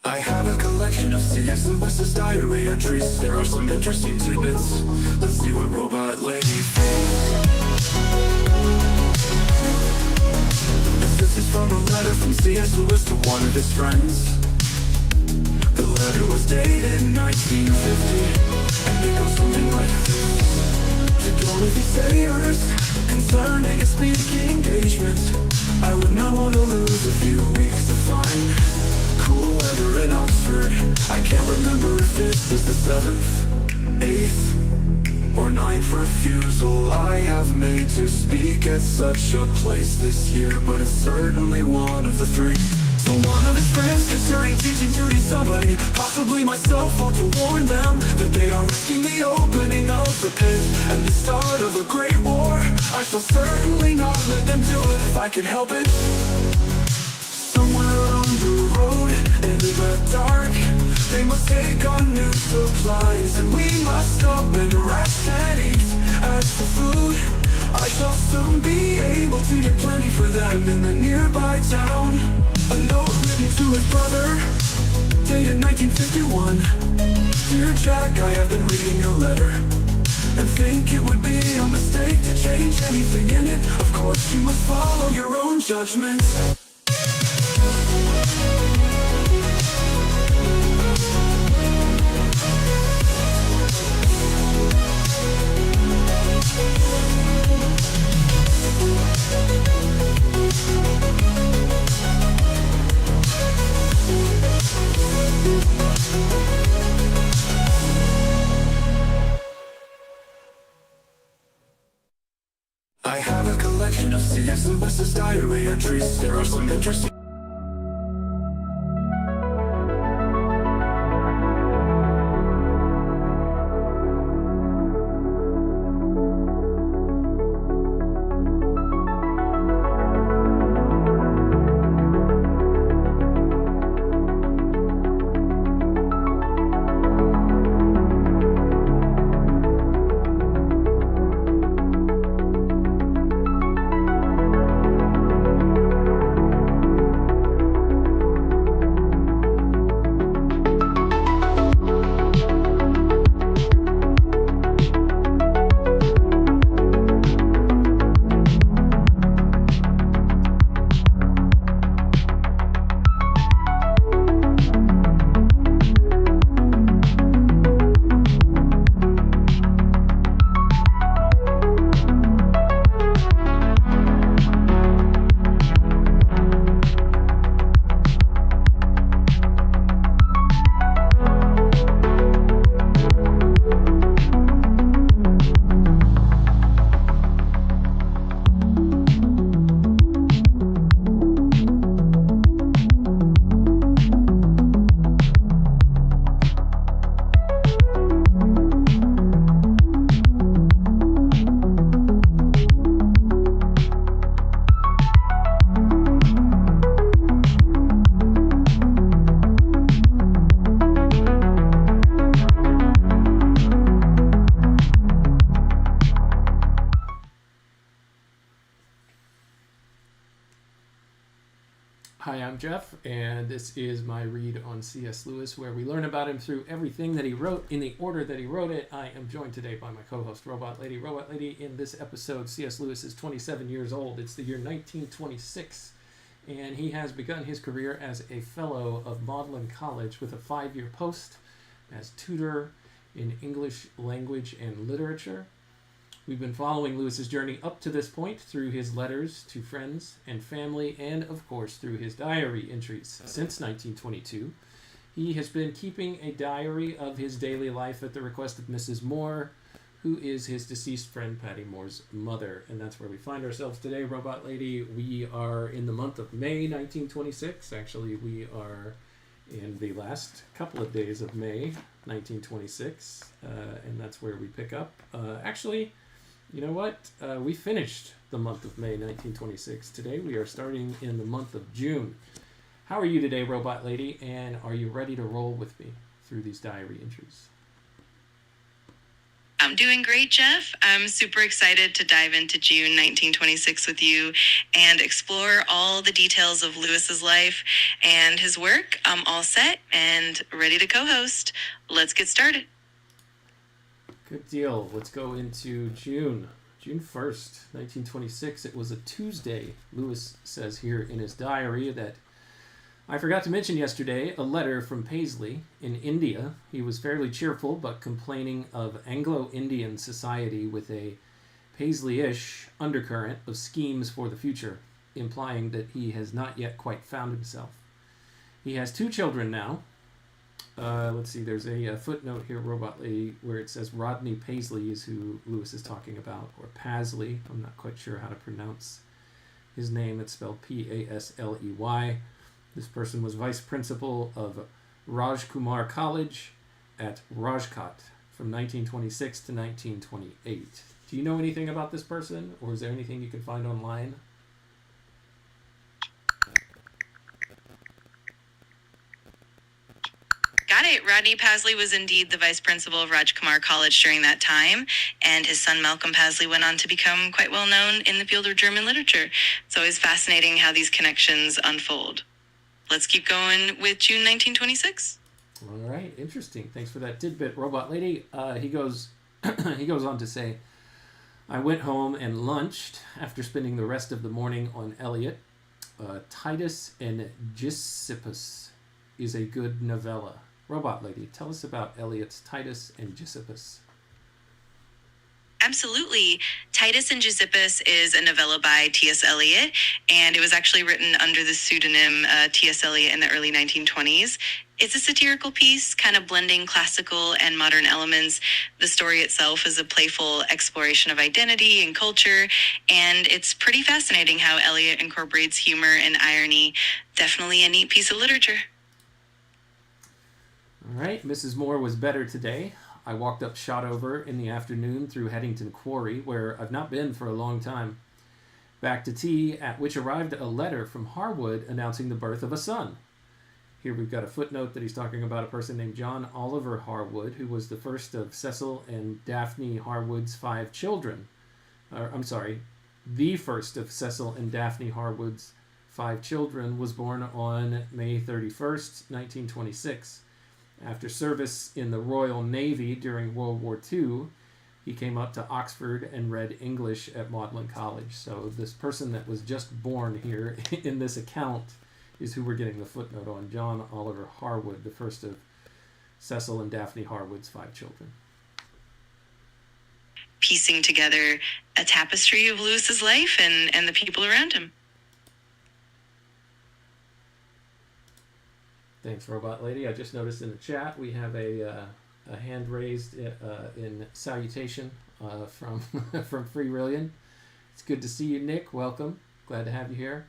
I have a collection of C.S. Lewis's diary entries. There are some interesting tidbits. Let's see what Robot Lady thinks. This is from a letter from C.S. Lewis to one of his friends. The letter was dated in 1950, and it goes something like this. To Dorothy Sayers, concerning a speaking engagement, I would not want to lose a few weeks to find cool weather in Oxford. I can't remember if this is the 7th, 8th, or 9th refusal I have made to speak at such a place this year, but it's certainly one of the 3. So one of his friends concerning teaching duty somebody, possibly myself, ought to warn them that they are risking the opening of the pit and the start of a great war. I shall certainly not let them do it if I can help it. Somewhere on the road, in the dark, they must take on new supplies, and we must stop and rest and eat. As for food, I shall soon be able to get plenty for them in the nearby town. A note written to his brother, dated 1951. Dear Jack, I have been reading your letter and think it would be a mistake to change anything in it. Of course you must follow your own judgment. I have a collection of C.S. Lewis's diary entries. There are some interesting. Hi, I'm Jeff, and this is my read on C.S. Lewis, where we learn about him through everything that he wrote in the order that he wrote it. I am joined today by my co-host, Robot Lady. Robot Lady, in this episode, C.S. Lewis is 27 years old. It's the year 1926, and he has begun his career as a Fellow of Magdelan College with a 5-year post as tutor in English language and literature. We've been following Lewis's journey up to this point through his letters to friends and family, and of course through his diary entries. Since 1922, he has been keeping a diary of his daily life at the request of Mrs. Moore, who is his deceased friend Paddy Moore's mother. And that's where we find ourselves today, Robot Lady. We are in the month of May 1926. Actually, we are in the last couple of days of May 1926, and that's where we pick up. Actually, you know what? We finished the month of May 1926. Today we are starting in the month of June. How are you today, Robot Lady? And are you ready to roll with me through these diary entries? I'm doing great, Jeff. I'm super excited to dive into June 1926 with you and explore all the details of Lewis's life and his work. I'm all set and ready to co-host. Let's get started. Good deal. Let's go into June. June 1st, 1926. It was a Tuesday. Lewis says here in his diary that I forgot to mention yesterday a letter from Paisley in India. He was fairly cheerful, but complaining of Anglo-Indian society with a Paisley-ish undercurrent of schemes for the future, implying that he has not yet quite found himself. He has 2 children now. Let's see, there's a footnote here, Robot Lady, where it says Rodney Paisley is who Lewis is talking about, or Pasley. I'm not quite sure how to pronounce his name. It's spelled Pasley. This person was vice principal of Rajkumar College at Rajkot from 1926 to 1928. Do you know anything about this person, or is there anything you can find online? Got it. Rodney Pasley was indeed the vice principal of Rajkumar College during that time, and his son Malcolm Pasley went on to become quite well known in the field of German literature. It's always fascinating how these connections unfold. Let's keep going with June 1926. All right, interesting. Thanks for that tidbit, Robot Lady. He goes on to say, I went home and lunched after spending the rest of the morning on Eliot. Titus and Gysippus is a good novella. Robot Lady, tell us about Eliot's Titus and Gysippus. Absolutely. Titus and Gysippus is a novella by T.S. Eliot, and it was actually written under the pseudonym T.S. Eliot in the early 1920s. It's a satirical piece, kind of blending classical and modern elements. The story itself is a playful exploration of identity and culture, and it's pretty fascinating how Eliot incorporates humor and irony. Definitely a neat piece of literature. All right, Mrs. Moore was better today. I walked up Shotover in the afternoon through Headington Quarry, where I've not been for a long time. Back to tea, at which arrived a letter from Harwood announcing the birth of a son. Here we've got a footnote that he's talking about a person named John Oliver Harwood, who was the first of Cecil and Daphne Harwood's 5 children. The first of Cecil and Daphne Harwood's 5 children was born on May 31st, 1926. After service in the Royal Navy during World War II, he came up to Oxford and read English at Magdalen College. So this person that was just born here in this account is who we're getting the footnote on, John Oliver Harwood, the first of Cecil and Daphne Harwood's 5 children. Piecing together a tapestry of Lewis's life and the people around him. Thanks, Robot Lady. I just noticed in the chat we have a hand raised in salutation from from Free Rillion. It's good to see you, Nick. Welcome. Glad to have you here.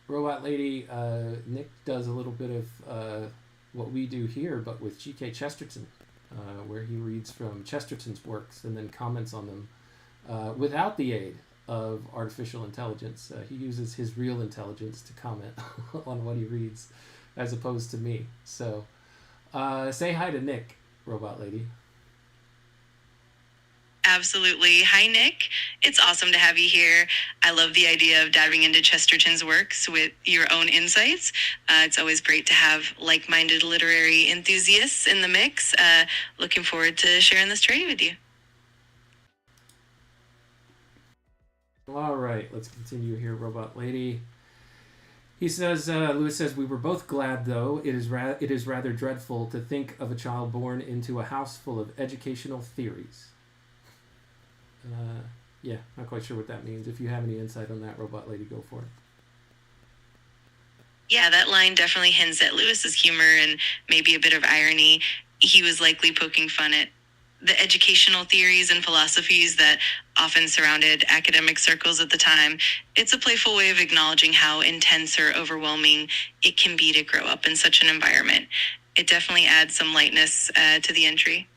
Robot Lady, Nick does a little bit of what we do here, but with G.K. Chesterton, where he reads from Chesterton's works and then comments on them without the aid of artificial intelligence. He uses his real intelligence to comment on what he reads as opposed to me. So say hi to Nick, Robot Lady. Absolutely. Hi, Nick. It's awesome to have you here. I love the idea of diving into Chesterton's works with your own insights. It's always great to have like-minded literary enthusiasts in the mix. Looking forward to sharing this journey with you. All right, let's continue here, Robot Lady. He says, Lewis says, we were both glad, though. It is rather dreadful to think of a child born into a house full of educational theories. Yeah, not quite sure what that means. If you have any insight on that, Robot Lady, go for it. Yeah, that line definitely hints at Lewis's humor and maybe a bit of irony. He was likely poking fun at the educational theories and philosophies that often surrounded academic circles at the time. It's a playful way of acknowledging how intense or overwhelming it can be to grow up in such an environment. It definitely adds some lightness to the entry.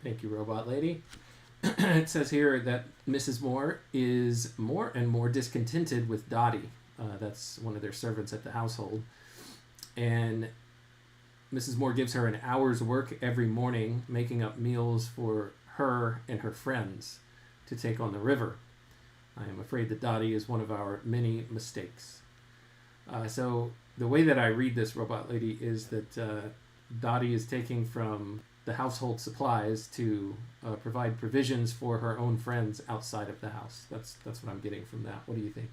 Thank you, Robot Lady. It says here that Mrs. Moore is more and more discontented with Dottie. That's one of their servants at the household. And Mrs. Moore gives her an hour's work every morning, making up meals for her and her friends to take on the river. I am afraid that Dottie is one of our many mistakes. So the way that I read this, Robot Lady, is that Dottie is taking from the household supplies to provide provisions for her own friends outside of the house. That's what I'm getting from that. What do you think?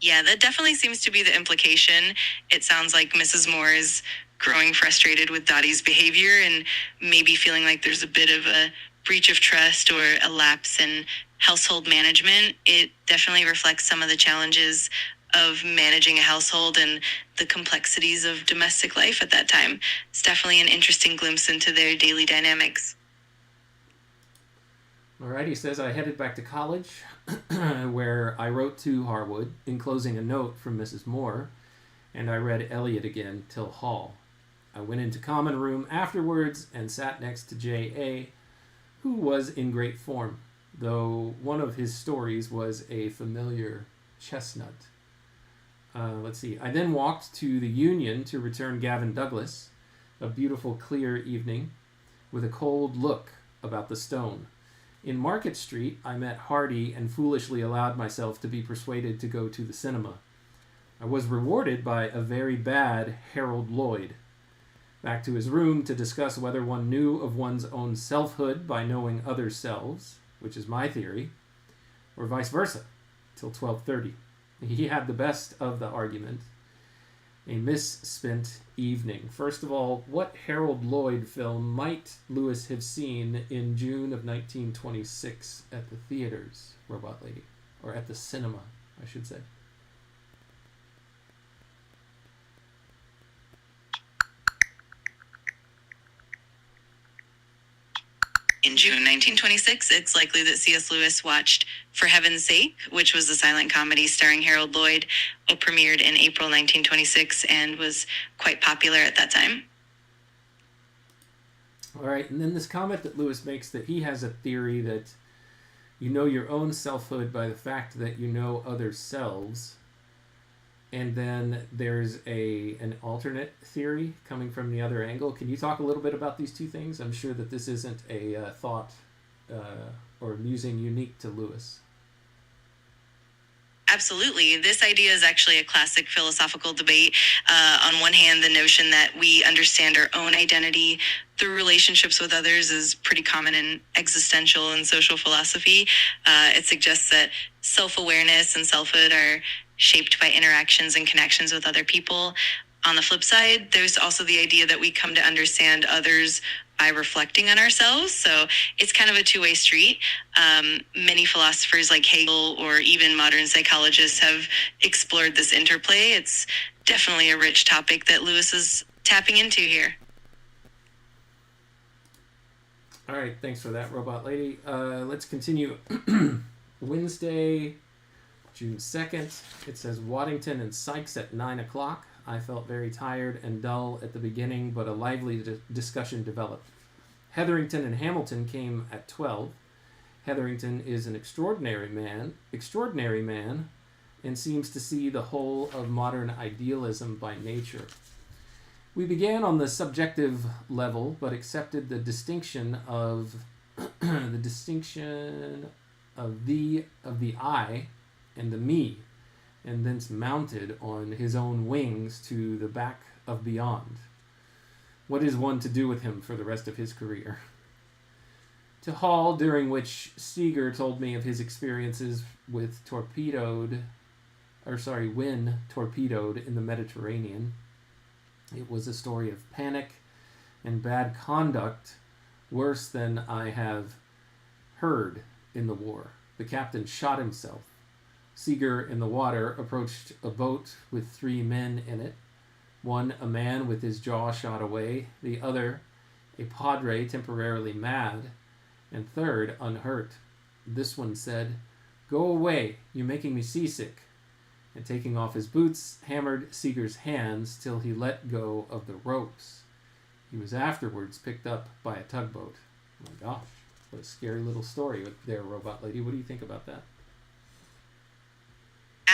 Yeah, that definitely seems to be the implication. It sounds like Mrs. Moore is growing frustrated with Dottie's behavior and maybe feeling like there's a bit of a breach of trust or a lapse in household management. It definitely reflects some of the challenges of managing a household and the complexities of domestic life at that time. It's definitely an interesting glimpse into their daily dynamics. All right, he says, I headed back to college where I wrote to Harwood, enclosing a note from Mrs. Moore, and I read Eliot again till Hall. I went into common room afterwards and sat next to J.A., who was in great form, though one of his stories was a familiar chestnut. Let's see. I then walked to the Union to return Gavin Douglas, a beautiful clear evening, with a cold look about the stone. In Market Street, I met Hardy and foolishly allowed myself to be persuaded to go to the cinema. I was rewarded by a very bad Harold Lloyd. Back to his room to discuss whether one knew of one's own selfhood by knowing other selves, which is my theory, or vice versa, till 12:30. He had the best of the argument. A misspent evening. First of all, what Harold Lloyd film might Lewis have seen in June of 1926 at the theaters, Robot Lady? Or at the cinema, I should say. In June 1926, it's likely that C.S. Lewis watched For Heaven's Sake, which was a silent comedy starring Harold Lloyd. It premiered in April 1926 and was quite popular at that time. All right, and then this comment that Lewis makes that he has a theory that you know your own selfhood by the fact that you know other selves. And then there's an alternate theory coming from the other angle. Can you talk a little bit about these two things? I'm sure that this isn't a thought or musing unique to Lewis. Absolutely. This idea is actually a classic philosophical debate. On one hand, the notion that we understand our own identity through relationships with others is pretty common in existential and social philosophy. It suggests that self-awareness and selfhood are shaped by interactions and connections with other people. On the flip side, there's also the idea that we come to understand others by reflecting on ourselves. So it's kind of a two-way street. Many philosophers like Hegel or even modern psychologists have explored this interplay. It's definitely a rich topic that Lewis is tapping into here. All right, thanks for that, Robot Lady. Let's continue. Wednesday, June 2nd, it says Waddington and Sykes at 9 o'clock. I felt very tired and dull at the beginning, but a lively discussion developed. Hetherington and Hamilton came at 12. Hetherington is an extraordinary man, and seems to see the whole of modern idealism by nature. We began on the subjective level, but accepted the distinction of the I and the me, and thence mounted on his own wings to the back of beyond. What is one to do with him for the rest of his career? To Hall, during which Seeger told me of his experiences when torpedoed in the Mediterranean. It was a story of panic and bad conduct, worse than I have heard in the war. The captain shot himself. Seeger, in the water, approached a boat with 3 men in it. One, a man with his jaw shot away. The other, a padre temporarily mad. And third, unhurt. This one said, "Go away, you're making me seasick." And taking off his boots, hammered Seeger's hands till he let go of the ropes. He was afterwards picked up by a tugboat. Oh my gosh, what a scary little story there, Robot Lady. What do you think about that?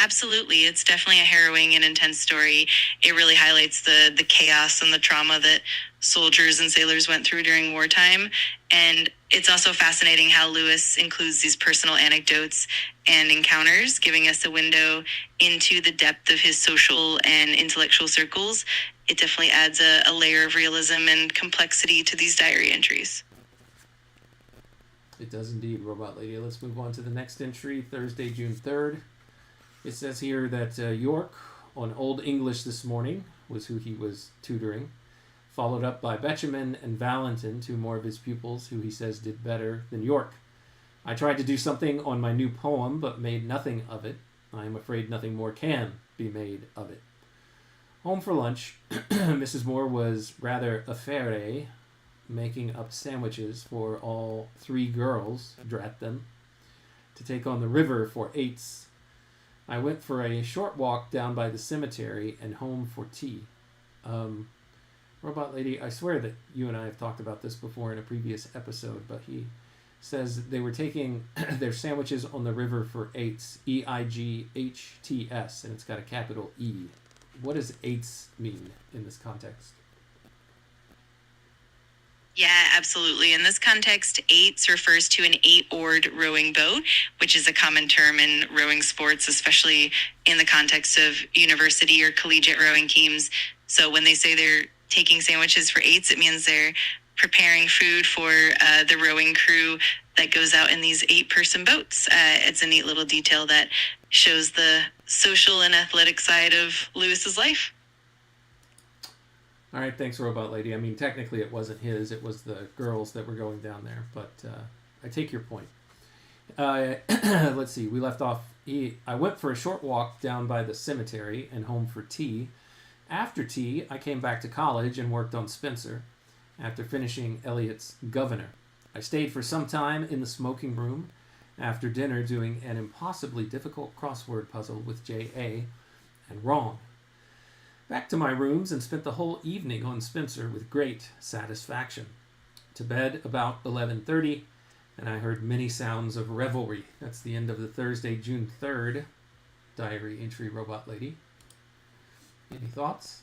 Absolutely. It's definitely a harrowing and intense story. It really highlights the chaos and the trauma that soldiers and sailors went through during wartime. And it's also fascinating how Lewis includes these personal anecdotes and encounters, giving us a window into the depth of his social and intellectual circles. It definitely adds a layer of realism and complexity to these diary entries. It does indeed, Robot Lady. Let's move on to the next entry, Thursday, June 3rd. It says here that York, on Old English this morning, was who he was tutoring, followed up by Betjeman and Valentin, two more of his pupils, who he says did better than York. I tried to do something on my new poem, but made nothing of it. I am afraid nothing more can be made of it. Home for lunch, Mrs. Moore was rather affaire, making up sandwiches for all three girls, drat them, to take on the river for eights. I went for a short walk down by the cemetery and home for tea. Robot Lady, I swear that you and I have talked about this before in a previous episode, but he says they were taking their sandwiches on the river for eights, E-I-G-H-T-S, and it's got a capital E. What does eights mean in this context? Yeah, absolutely. In this context, eights refers to an 8-oared rowing boat, which is a common term in rowing sports, especially in the context of university or collegiate rowing teams. So when they say they're taking sandwiches for eights, it means they're preparing food for the rowing crew that goes out in these 8-person boats. It's a neat little detail that shows the social and athletic side of Lewis's life. All right, thanks, Robot Lady. I mean, technically it wasn't his. It was the girls that were going down there, but I take your point. Let's see. We left off. I went for a short walk down by the cemetery and home for tea. After tea, I came back to college and worked on Spencer after finishing Eliot's Governor. I stayed for some time in the smoking room after dinner doing an impossibly difficult crossword puzzle with J.A. and wrong. Back to my rooms and spent the whole evening on Spencer with great satisfaction. To bed about 11:30, and I heard many sounds of revelry. That's the end of the Thursday, June 3rd diary entry, Robot Lady. Any thoughts?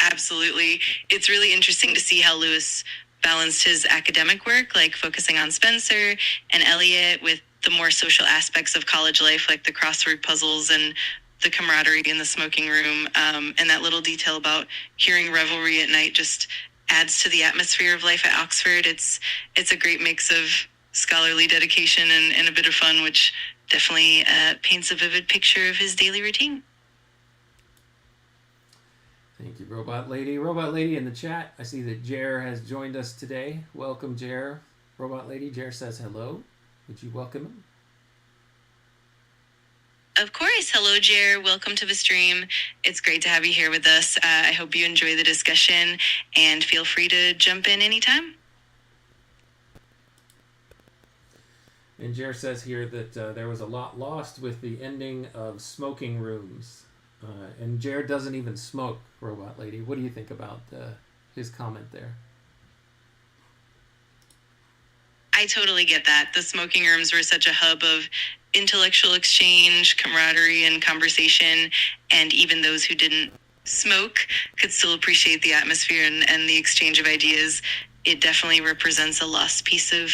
Absolutely. It's really interesting to see how Lewis balanced his academic work, like focusing on Spencer and Eliot, with the more social aspects of college life, like the crossword puzzles and the camaraderie in the smoking room. And that little detail about hearing revelry at night just adds to the atmosphere of life at Oxford. It's a great mix of scholarly dedication and a bit of fun, which definitely paints a vivid picture of his daily routine. Thank you, Robot Lady. Robot Lady in the chat, I see that Jer has joined us today. Welcome, Jer. Robot Lady, Jer says hello. Would you welcome him? Of course. Hello, Jer. Welcome to the stream. It's great to have you here with us. I hope you enjoy the discussion and feel free to jump in anytime. And Jer says here that there was a lot lost with the ending of smoking rooms. And Jer doesn't even smoke, Robot Lady. What do you think about his comment there? I totally get that. The smoking rooms were such a hub of intellectual exchange, camaraderie, and conversation, and even those who didn't smoke could still appreciate the atmosphere and the exchange of ideas. It definitely represents a lost piece of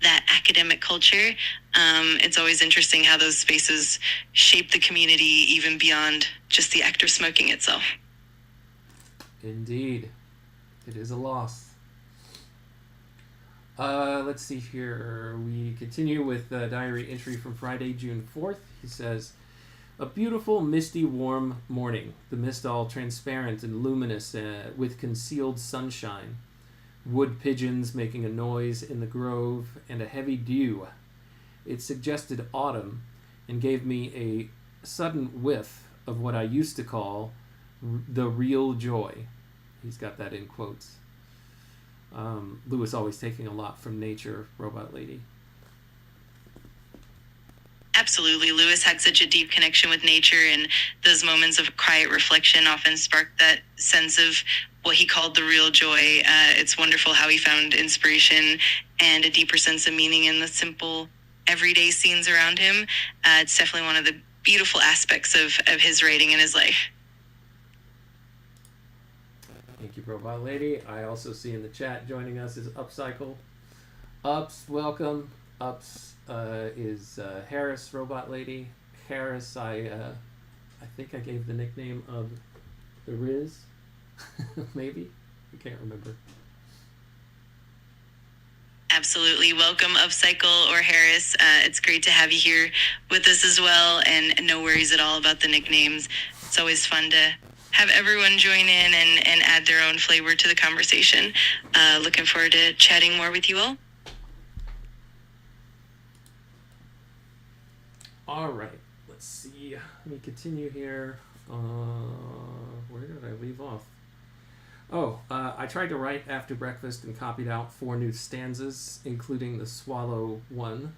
that academic culture. It's always interesting how those spaces shape the community even beyond just the act of smoking itself. Indeed. It is a loss. Let's see here. We continue with the diary entry from Friday, June 4th. He says, a beautiful, misty, warm morning. The mist all transparent and luminous with concealed sunshine. Wood pigeons making a noise in the grove, and a heavy dew. It suggested autumn and gave me a sudden whiff of what I used to call the real joy. He's got that in quotes. Lewis always taking a lot from nature, Robot Lady. Absolutely. Lewis had such a deep connection with nature, and those moments of quiet reflection often sparked that sense of what he called the real joy. It's wonderful how he found inspiration and a deeper sense of meaning in the simple everyday scenes around him. It's definitely one of the beautiful aspects of his writing and his life. Thank you, Robot Lady. I also see in the chat joining us is Upcycle. Ups, welcome. Ups is Harris, Robot Lady. Harris, I think I gave the nickname of the Riz. Maybe? I can't remember. Absolutely. Welcome, Upcycle or Harris. It's great to have you here with us as well, and no worries at all about the nicknames. It's always fun to have everyone join in and add their own flavor to the conversation. Looking forward to chatting more with you all. All right. Let's see. Let me continue here. Where did I leave off? Oh, I tried to write after breakfast and copied out 4 new stanzas, including the swallow one.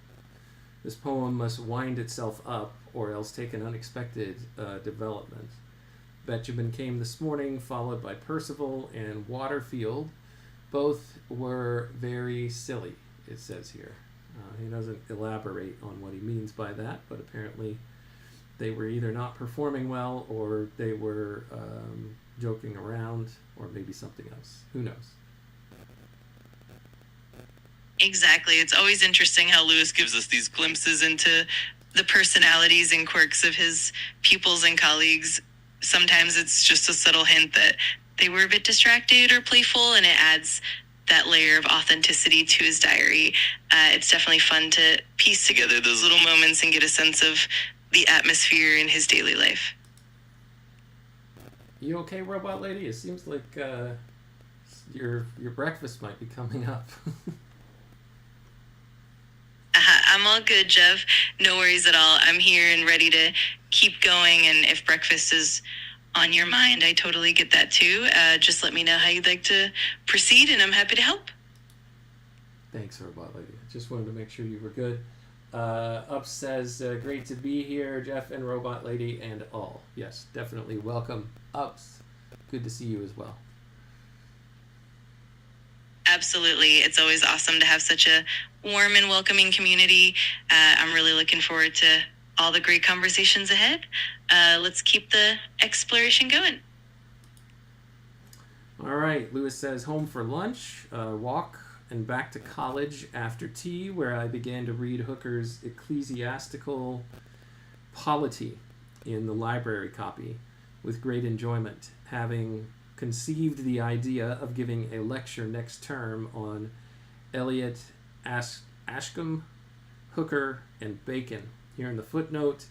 This poem must wind itself up, or else take an unexpected development. Benjamin came this morning, followed by Percival and Waterfield. Both were very silly, it says here. He doesn't elaborate on what he means by that, but apparently they were either not performing well or they were joking around, or maybe something else. Who knows? Exactly. It's always interesting how Lewis gives us these glimpses into the personalities and quirks of his pupils and colleagues. Sometimes it's just a subtle hint that they were a bit distracted or playful, and it adds that layer of authenticity to his diary. It's definitely fun to piece together those little moments and get a sense of the atmosphere in his daily life. You okay, Robot Lady? It seems like your breakfast might be coming up. I'm all good, Jeff. No worries at all. I'm here and ready to keep going, and if breakfast is on your mind, I totally get that too. Just let me know how you'd like to proceed, and I'm happy to help. Thanks, Robot Lady. Just wanted to make sure you were good. Up says, great to be here, Jeff and Robot Lady and all. Yes, definitely welcome, Ups. Good to see you as well. Absolutely. It's always awesome to have such a warm and welcoming community. I'm really looking forward to all the great conversations ahead. Let's keep the exploration going. All right, Lewis says, home for lunch, walk, and back to college after tea, where I began to read Hooker's Ecclesiastical Polity in the library copy with great enjoyment, having conceived the idea of giving a lecture next term on Eliot Ashcombe, Hooker, and Bacon. Here in the footnote,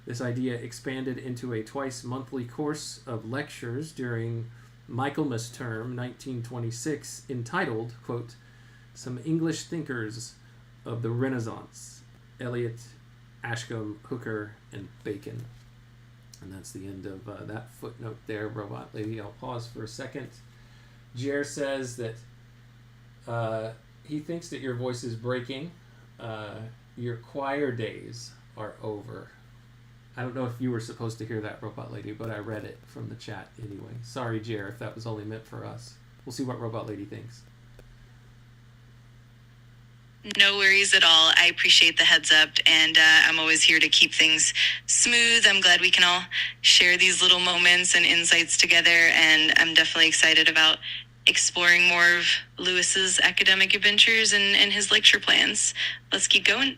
this idea expanded into a twice-monthly course of lectures during Michaelmas term 1926, entitled, quote, Some English Thinkers of the Renaissance, Eliot, Ashcombe, Hooker, and Bacon. And that's the end of that footnote there, Robot Lady. I'll pause for a second. Jer says that he thinks that your voice is breaking. Your choir days are over. I don't know if you were supposed to hear that, Robot Lady, but I read it from the chat anyway. Sorry, Jer, if that was only meant for us. We'll see what Robot Lady thinks. No worries at all. I appreciate the heads up, and I'm always here to keep things smooth. I'm glad we can all share these little moments and insights together, and I'm definitely excited about exploring more of Lewis's academic adventures and his lecture plans. Let's keep going.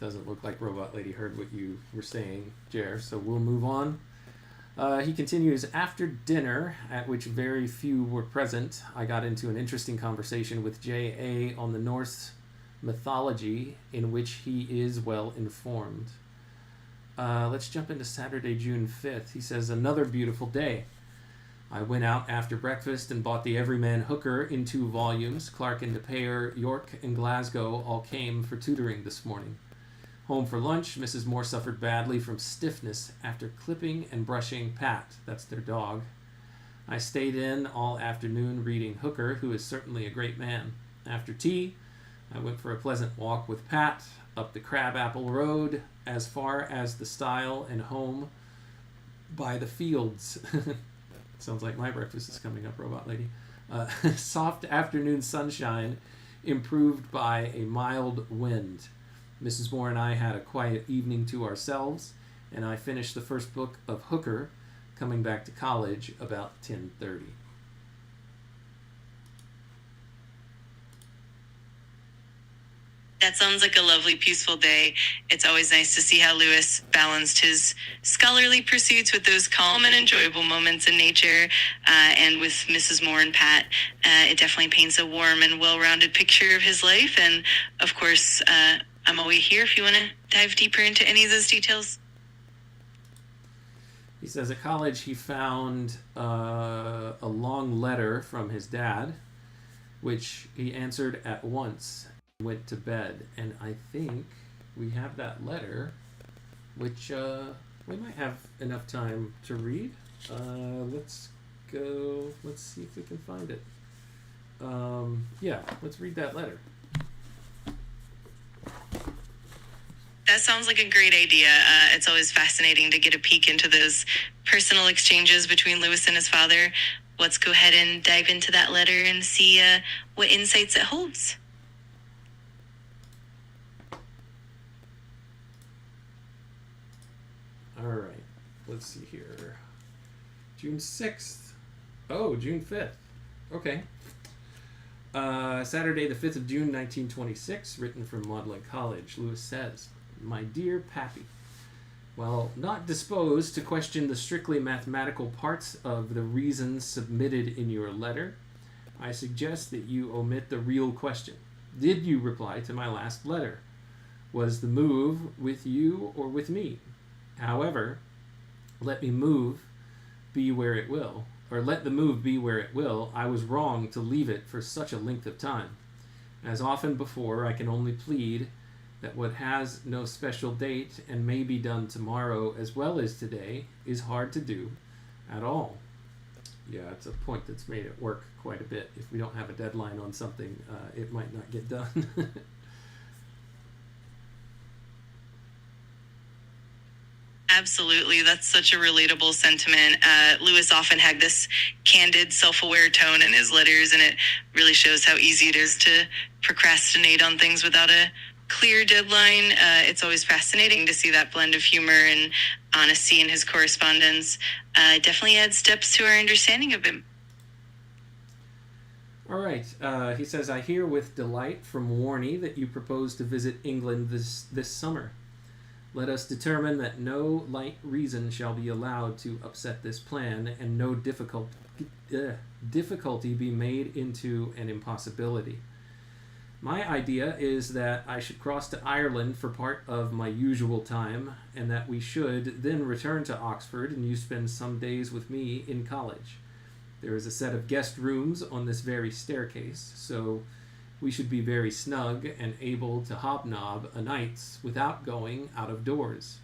Doesn't look like Robot Lady heard what you were saying, Jer, so we'll move on. He continues, after dinner, at which very few were present, I got into an interesting conversation with J.A. on the Norse mythology, in which he is well informed. Let's jump into Saturday, June 5th. He says, another beautiful day. I went out after breakfast and bought the Everyman Hooker in 2 volumes. Clark and DePayer, York, and Glasgow all came for tutoring this morning. Home for lunch, Mrs. Moore suffered badly from stiffness after clipping and brushing Pat, that's their dog. I stayed in all afternoon reading Hooker, who is certainly a great man. After tea, I went for a pleasant walk with Pat up the Crabapple Road as far as the stile and home by the fields. Sounds like my breakfast is coming up, Robot Lady. Soft afternoon sunshine improved by a mild wind. Mrs. Moore and I had a quiet evening to ourselves, and I finished the first book of Hooker, coming back to college about 10:30. That sounds like a lovely, peaceful day. It's always nice to see how Lewis balanced his scholarly pursuits with those calm and enjoyable moments in nature. And with Mrs. Moore and Pat, it definitely paints a warm and well-rounded picture of his life. And of course, I'm always here if you want to dive deeper into any of those details. He says at college he found a long letter from his dad, which he answered at once. Went to bed, and I think we have that letter, which we might have enough time to read. Let's see if we can find it. Yeah, let's read that letter. That sounds like a great idea. It's always fascinating to get a peek into those personal exchanges between Lewis and his father. Let's go ahead and dive into that letter and see what insights it holds. All right, let's see here. June 6th. Oh, June 5th. Okay. Saturday, the 5th of June, 1926, written from Magdelan College. Lewis says, "My dear Pappy, while not disposed to question the strictly mathematical parts of the reasons submitted in your letter, I suggest that you omit the real question. Did you reply to my last letter? Was the move with you or with me? However, let the move be where it will, I was wrong to leave it for such a length of time. As often before, I can only plead that what has no special date and may be done tomorrow as well as today is hard to do at all." Yeah, it's a point that's made at work quite a bit. If we don't have a deadline on something, it might not get done. Absolutely. That's such a relatable sentiment. Lewis often had this candid, self-aware tone in his letters, and it really shows how easy it is to procrastinate on things without a clear deadline. It's always fascinating to see that blend of humor and honesty in his correspondence. It definitely adds steps to our understanding of him. All right. He says, "I hear with delight from Warney that you propose to visit England this summer. Let us determine that no light reason shall be allowed to upset this plan, and no difficulty be made into an impossibility. My idea is that I should cross to Ireland for part of my usual time, and that we should then return to Oxford, and you spend some days with me in college. There is a set of guest rooms on this very staircase, so we should be very snug and able to hobnob o' nights without going out of doors.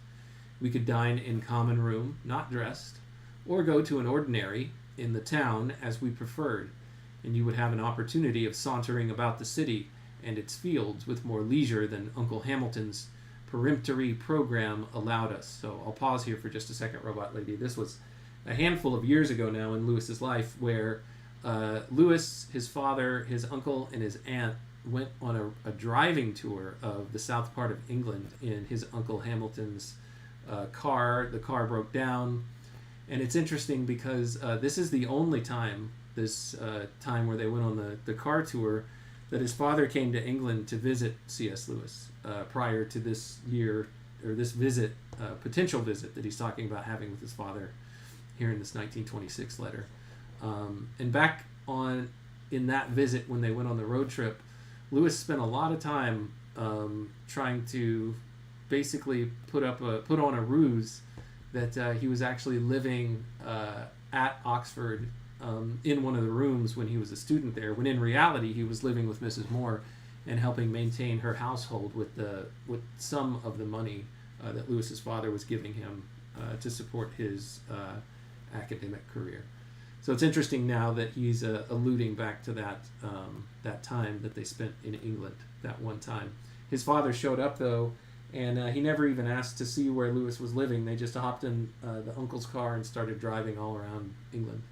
We could dine in common room, not dressed, or go to an ordinary in the town as we preferred, and you would have an opportunity of sauntering about the city and its fields with more leisure than Uncle Hamilton's peremptory program allowed us." So I'll pause here for just a second, Robot Lady. This was a handful of years ago now in Lewis's life, where Lewis, his father, his uncle, and his aunt went on a driving tour of the south part of England in his Uncle Hamilton's car. The car broke down, and it's interesting because this is the only time, time where they went on the car tour, that his father came to England to visit C.S. Lewis prior to this year, or this visit, potential visit that he's talking about having with his father here in this 1926 letter. And back in that visit when they went on the road trip, Lewis spent a lot of time trying to basically put on a ruse that he was actually living at Oxford in one of the rooms when he was a student there, when in reality he was living with Mrs. Moore and helping maintain her household with some of the money that Lewis's father was giving him to support his academic career. So it's interesting now that he's alluding back to that time that they spent in England, that one time. His father showed up, though, and he never even asked to see where Lewis was living. They just hopped in the uncle's car and started driving all around England.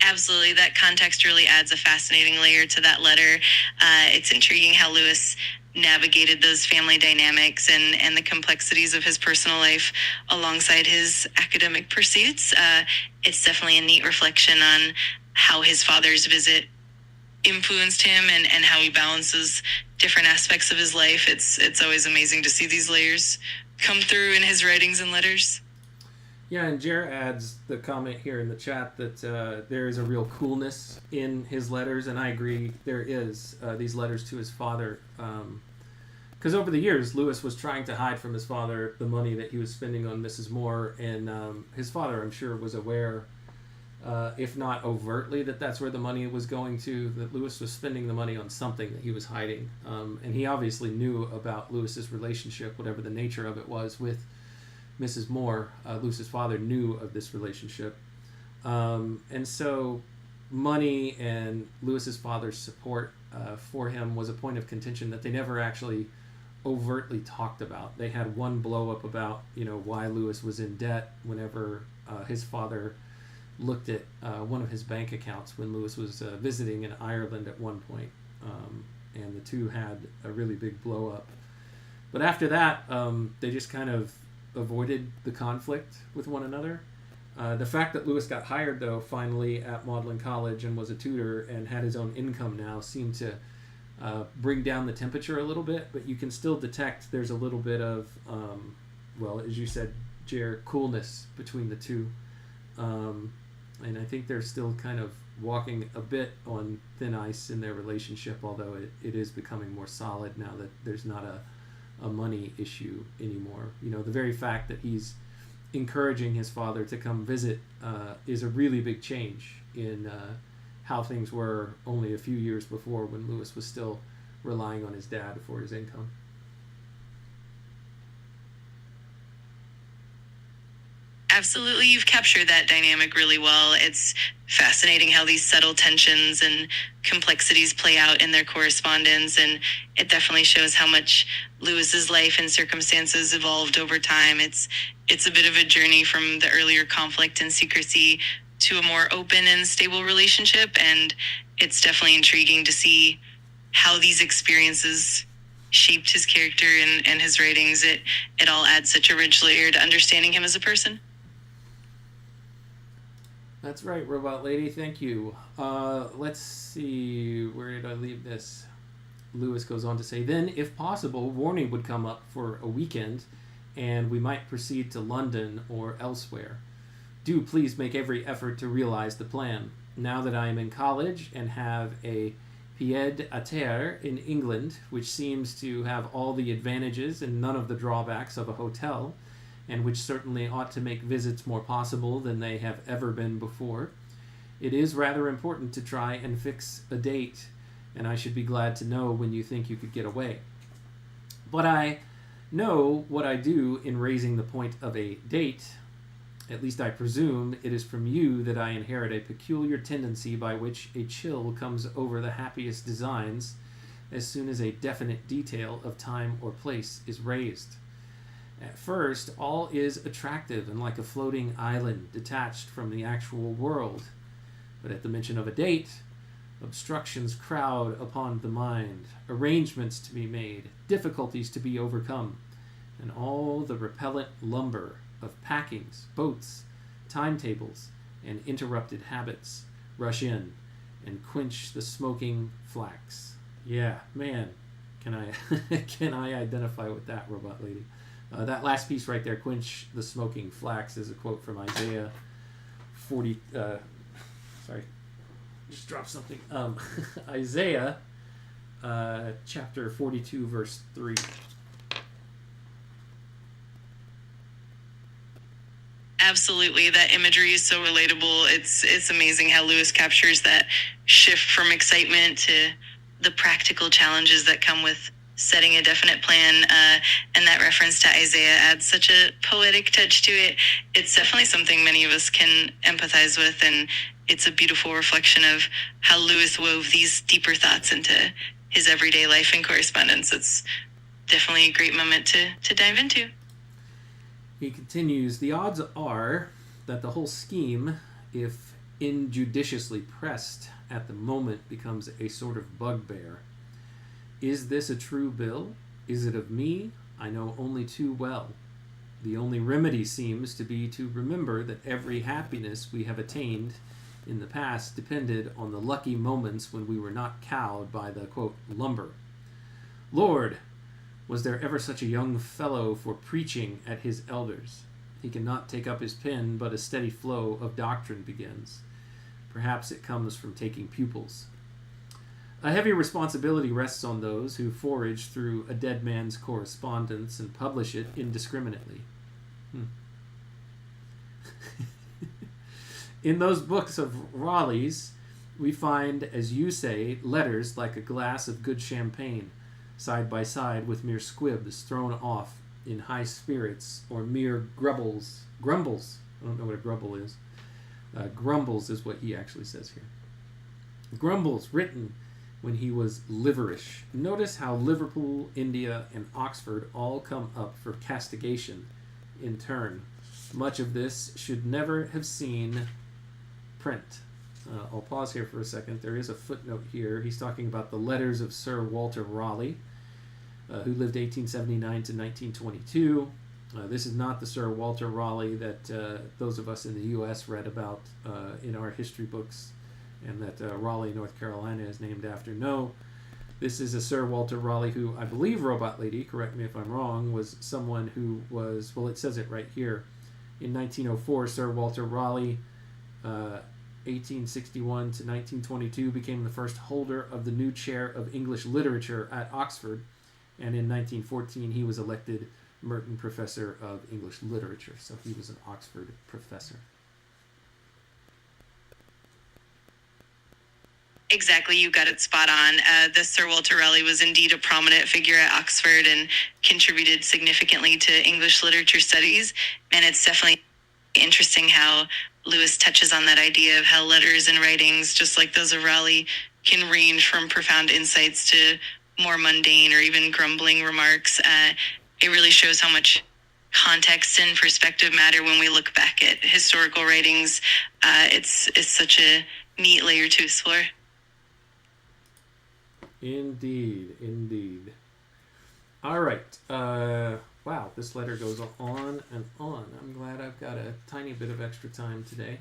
Absolutely. That context really adds a fascinating layer to that letter. It's intriguing how Lewis navigated those family dynamics and the complexities of his personal life alongside his academic pursuits. It's definitely a neat reflection on how his father's visit influenced him and how he balances different aspects of his life. It's always amazing to see these layers come through in his writings and letters. Yeah, and Jer adds the comment here in the chat that there is a real coolness in his letters, and I agree, there is. These letters to his father. Because over the years, Lewis was trying to hide from his father the money that he was spending on Mrs. Moore, and his father, I'm sure, was aware, if not overtly, that that's where the money was going to, that Lewis was spending the money on something that he was hiding. And he obviously knew about Lewis's relationship, whatever the nature of it was, with Mrs. Moore. Lewis's father knew of this relationship. And so money and Lewis's father's support for him was a point of contention that they never actually overtly talked about. They had one blow up about, why Lewis was in debt whenever his father looked at one of his bank accounts when Lewis was visiting in Ireland at one point. And the two had a really big blow up. But after that, they just kind of avoided the conflict with one another. The fact that Lewis got hired, though, finally at Magdalen College and was a tutor and had his own income now seemed to bring down the temperature a little bit, but you can still detect there's a little bit of, as you said, Jer, coolness between the two. And I think they're still kind of walking a bit on thin ice in their relationship, although it is becoming more solid now that there's not a money issue anymore. The very fact that he's encouraging his father to come visit is a really big change in how things were only a few years before, when Lewis was still relying on his dad for his income. Absolutely, you've captured that dynamic really well. It's fascinating how these subtle tensions and complexities play out in their correspondence, and it definitely shows how much Lewis's life and circumstances evolved over time. It's a bit of a journey from the earlier conflict and secrecy to a more open and stable relationship, and it's definitely intriguing to see how these experiences shaped his character and his writings. It all adds such a rich layer to understanding him as a person. That's right, Robot Lady. Thank you. Let's see. Where did I leave this? Lewis goes on to say, then, if possible, warning would come up for a weekend, and we might proceed to London or elsewhere. Do please make every effort to realize the plan. Now that I am in college and have a pied-à-terre in England, which seems to have all the advantages and none of the drawbacks of a hotel, and which certainly ought to make visits more possible than they have ever been before, it is rather important to try and fix a date, and I should be glad to know when you think you could get away. But I know what I do in raising the point of a date. At least I presume it is from you that I inherit a peculiar tendency by which a chill comes over the happiest designs as soon as a definite detail of time or place is raised. At first, all is attractive and like a floating island detached from the actual world. But at the mention of a date, obstructions crowd upon the mind, arrangements to be made, difficulties to be overcome, and all the repellent lumber of packings, boats, timetables, and interrupted habits rush in and quench the smoking flax. Yeah, man, can I identify with that, Robot Lady? That last piece right there, quench the smoking flax, is a quote from Isaiah 40. Just dropped something. Isaiah chapter 42, verse 3. Absolutely, that imagery is so relatable. It's amazing how Lewis captures that shift from excitement to the practical challenges that come with setting a definite plan, and that reference to Isaiah adds such a poetic touch to it. It's definitely something many of us can empathize with, and it's a beautiful reflection of how Lewis wove these deeper thoughts into his everyday life and correspondence. It's definitely a great moment to dive into. He continues, the odds are that the whole scheme, if injudiciously pressed at the moment becomes a sort of bugbear. Is this a true bill? Is it of me? I know only too well. The only remedy seems to be to remember that every happiness we have attained in the past depended on the lucky moments when we were not cowed by the, quote, lumber. Lord, was there ever such a young fellow for preaching at his elders? He cannot take up his pen, but a steady flow of doctrine begins. Perhaps it comes from taking pupils. A heavy responsibility rests on those who forage through a dead man's correspondence and publish it indiscriminately. In those books of Raleigh's, we find, as you say, letters like a glass of good champagne, side by side with mere squibs thrown off in high spirits, or mere grumbles. I don't know what a grumble is. Grumbles is what he actually says here. Grumbles written when he was liverish. Notice how Liverpool, India, and Oxford all come up for castigation in turn. Much of this should never have seen print. I'll pause here for a second. There is a footnote here. He's talking about the letters of Sir Walter Raleigh, who lived 1879 to 1922. This is not the Sir Walter Raleigh that those of us in the U.S. read about in our history books, and that Raleigh, North Carolina is named after. No, this is a Sir Walter Raleigh who, I believe, Robot Lady, correct me if I'm wrong, was someone who was, well, it says it right here. In 1904, Sir Walter Raleigh, 1861 to 1922, became the first holder of the new chair of English literature at Oxford, and in 1914 he was elected Merton Professor of English Literature, so he was an Oxford professor. Exactly, you got it spot on. The Sir Walter Raleigh was indeed a prominent figure at Oxford and contributed significantly to English literature studies. And it's definitely interesting how Lewis touches on that idea of how letters and writings, just like those of Raleigh, can range from profound insights to more mundane or even grumbling remarks. It really shows how much context and perspective matter when we look back at historical writings. It's such a neat layer to explore. Indeed. All right. Wow, this letter goes on and on. I'm glad I've got a tiny bit of extra time today.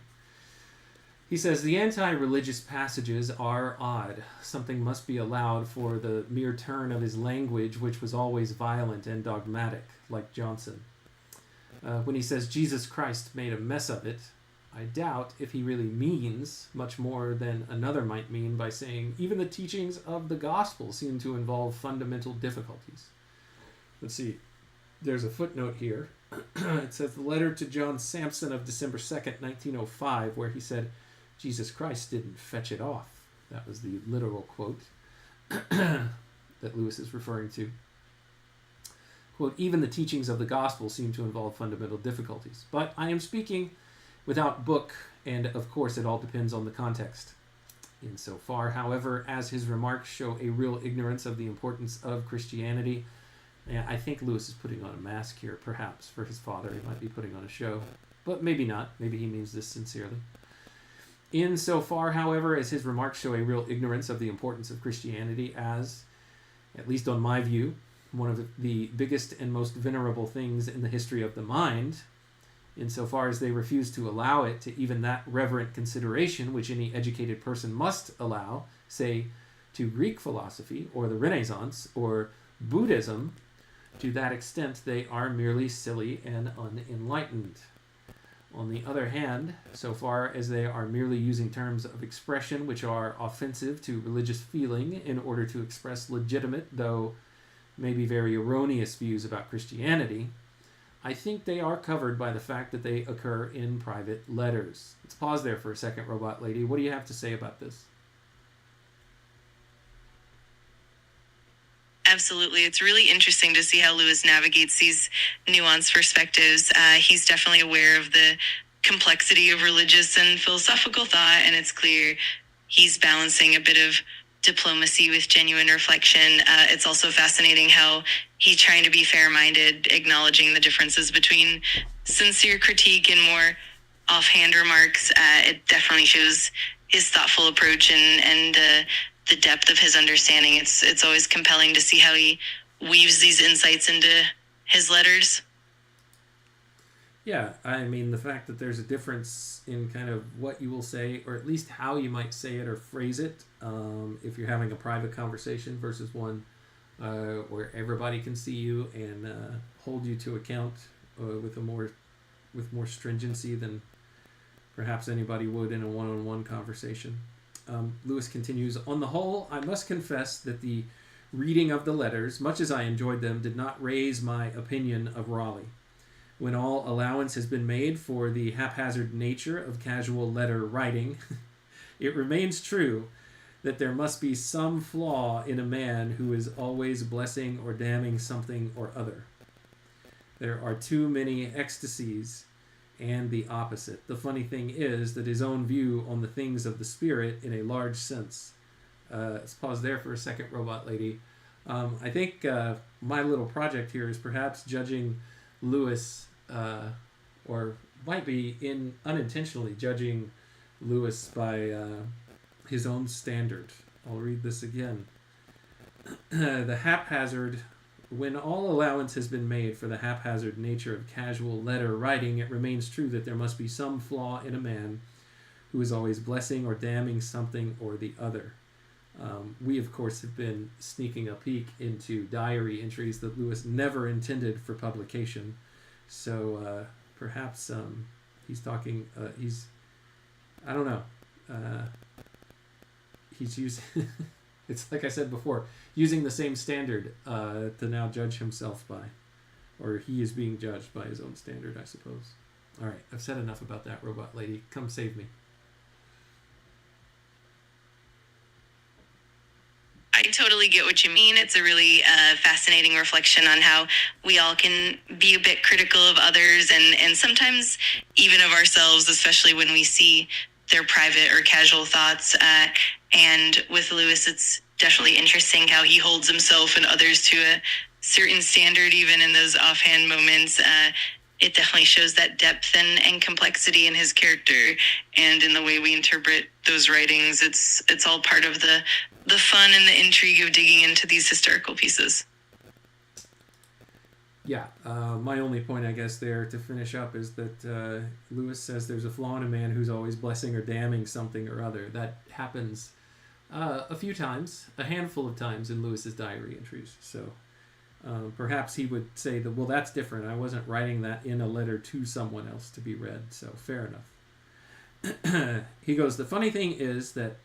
He says, the anti-religious passages are odd. Something must be allowed for the mere turn of his language, which was always violent and dogmatic, like Johnson. When he says Jesus Christ made a mess of it, I doubt if he really means much more than another might mean by saying, even the teachings of the gospel seem to involve fundamental difficulties. Let's see. There's a footnote here. It says the letter to John Sampson of December 2nd, 1905, where he said, Jesus Christ didn't fetch it off. That was the literal quote that Lewis is referring to. Quote, even the teachings of the gospel seem to involve fundamental difficulties. But I am speaking without book, and of course it all depends on the context. Insofar, however, as his remarks show a real ignorance of the importance of Christianity, I think Lewis is putting on a mask here, perhaps, for his father. He might be putting on a show, but maybe not. Maybe he means this sincerely. Insofar, however, as his remarks show a real ignorance of the importance of Christianity as, at least on my view, one of the biggest and most venerable things in the history of the mind, insofar as they refuse to allow it to even that reverent consideration which any educated person must allow, say, to Greek philosophy, or the Renaissance, or Buddhism, to that extent they are merely silly and unenlightened. On the other hand, so far as they are merely using terms of expression which are offensive to religious feeling in order to express legitimate, though maybe very erroneous views about Christianity, I think they are covered by the fact that they occur in private letters. Let's pause there for a second, Robot Lady. What do you have to say about this? Absolutely. It's really interesting to see how Lewis navigates these nuanced perspectives. He's definitely aware of the complexity of religious and philosophical thought, and it's clear he's balancing a bit of diplomacy with genuine reflection. It's also fascinating how he's trying to be fair-minded, acknowledging the differences between sincere critique and more offhand remarks. It definitely shows his thoughtful approach and the depth of his understanding. It's always compelling to see how he weaves these insights into his letters. Yeah, I mean, the fact that there's a difference in kind of what you will say, or at least how you might say it or phrase it, if you're having a private conversation versus one where everybody can see you and hold you to account with more stringency than perhaps anybody would in a one-on-one conversation. Lewis continues, on the whole, I must confess that the reading of the letters, much as I enjoyed them, did not raise my opinion of Raleigh. When all allowance has been made for the haphazard nature of casual letter writing, it remains true that there must be some flaw in a man who is always blessing or damning something or other. There are too many ecstasies and the opposite. The funny thing is that his own view on the things of the spirit in a large sense. Let's pause there for a second, Robot Lady. I think my little project here is perhaps judging Lewis, or might be unintentionally judging Lewis by his own standard. I'll read this again. The haphazard, when all allowance has been made for the haphazard nature of casual letter writing, it remains true that there must be some flaw in a man who is always blessing or damning something or the other. We, of course, have been sneaking a peek into diary entries that Lewis never intended for publication. So perhaps he's talking, I don't know. He's using, it's like I said before, using the same standard to now judge himself by. Or he is being judged by his own standard, I suppose. All right, I've said enough about that, Robot Lady. Come save me. I totally get what you mean. It's a really fascinating reflection on how we all can be a bit critical of others and sometimes even of ourselves, especially when we see their private or casual thoughts. And with Lewis, it's definitely interesting how he holds himself and others to a certain standard, even in those offhand moments. It definitely shows that depth and complexity in his character and in the way we interpret those writings. It's all part of the fun and the intrigue of digging into these historical pieces. Yeah, my only point, I guess, there to finish up is that Lewis says there's a flaw in a man who's always blessing or damning something or other. That happens a few times, a handful of times in Lewis's diary entries. So perhaps he would say that, well, that's different. I wasn't writing that in a letter to someone else to be read. So fair enough. He goes, the funny thing is that